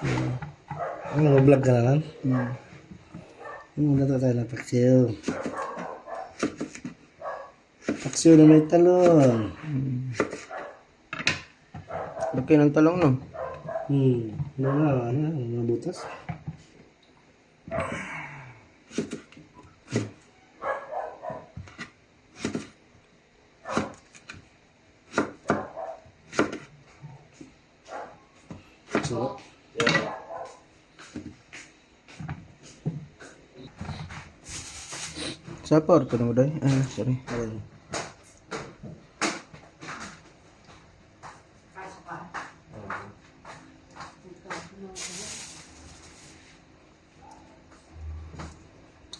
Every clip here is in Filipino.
Ano, vlog ka na lang? Hmm. Luto tayo ng paksiw. Paksiw na may talong. Laki ng talong, no? Ano, butas? Sarap. Sapor, ito na day. Ah, sorry. Ayun.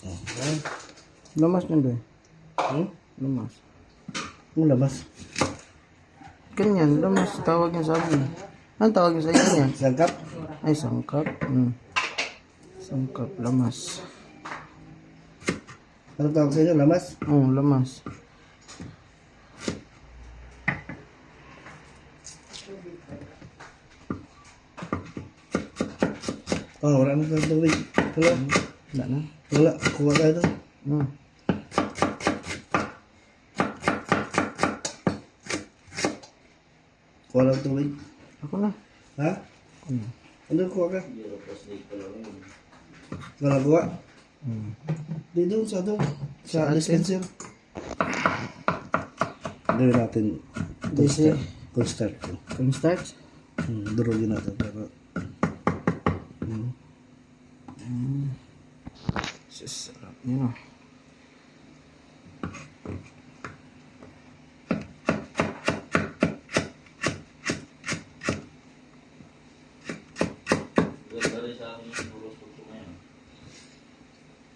Ayan. Lamas niyan, day. Lamas. Ang labas. Ganyan, lamas. Tawag niya sa amin. Ano tawag niya sa inyo niyan? Sangkap. Ay, sangkap. Sangkap, lamas. Ano tawag sa inyo? Lamas? Oh, lamas. Oh, wala na sa tubig. Wala. Wala na. Wala. Kuha tayo doon. Kuha lang tubig. Ako na. Ha? Ano kuha ka? Wala kuha? Di doon sa doon. Sa Sa dispenser. Gawin natin. Disi. Cornstarch. Cornstarch? Durugin natin. Pero Sarap niya, no?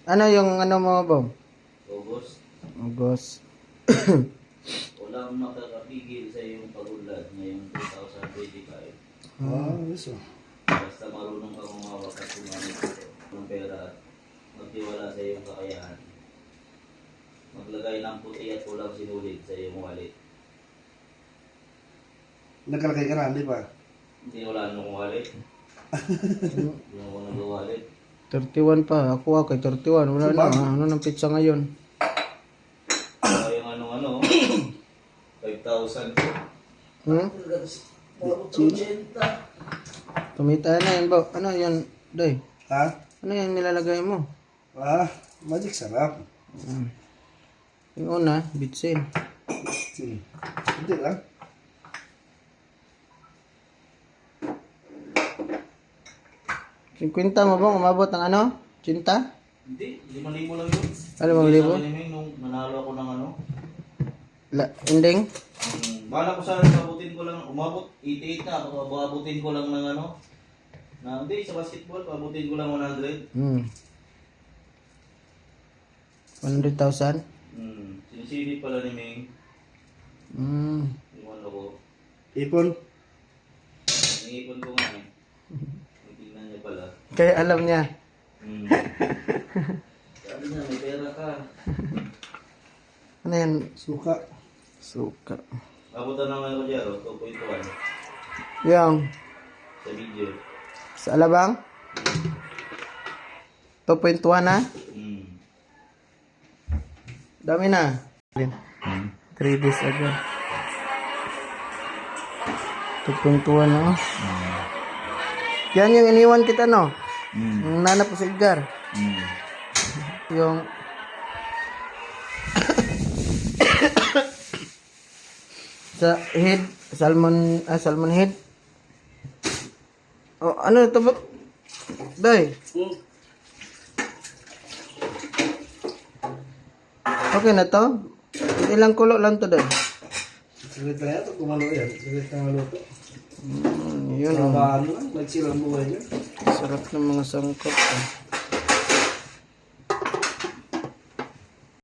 Ano yung ano mo, Bob? August. Walang makakapigil sa iyong pag-unlad ngayong 2025. yes o. Basta marunong kang umawak at gumamit ng pera at magtiwala sa iyong kakayahan. Maglagay ng puti at pulang sinulid sa iyong wallet. Nagkalagay ka na, di ba? Hindi wala nung wallet. Hindi mo nag-wallet. 31 pa. Ako kay 31. Wala na. Ano ng pizza ngayon? Kaya yung ano, 5,000. Tumita na yun, Bob. Ano yun, Day? Ha? Ano yung nilalagay mo? Magic sarap. Yung una, bitsin. Hindi lang. Kwenta mo ba? Umabot ng ano? Cinta? Hindi, 5,000 lang yun. Ano, 5,000? Sabi ni nung nanalo ako ng ano. Ending? Bala ko sana abutin ko lang, umabot 88 na, abutin ko lang ng ano. Hindi, sa basketball, abutin ko lang 100. 100,000? Sinisilip pala ni Ming. Yung ano ko. Ipon. Nangipon ko nga eh. Tingnan niya pala. Kaya alam niya. Sabi niya, may pera ka. Ano yan? Suka. Suka. Abutan naman ako dyan, 2.1. Yung, Sa video. sa alabang? 2.1 na? Dami na. 3 days ago. 2.1 na. Yan yung iniwan kita, no? Yung nanap ko sa Edgar. Yung sa head, salmon head. Oh, ano ito ba? Day. Okay na to? Ilang kulo lang to, Day? Saglit na yan. Ito kumalo yan. Saglit na maluto. Yun. Trabahan lang. Nagsilang buhay niya. Sarap ng mga sangkot.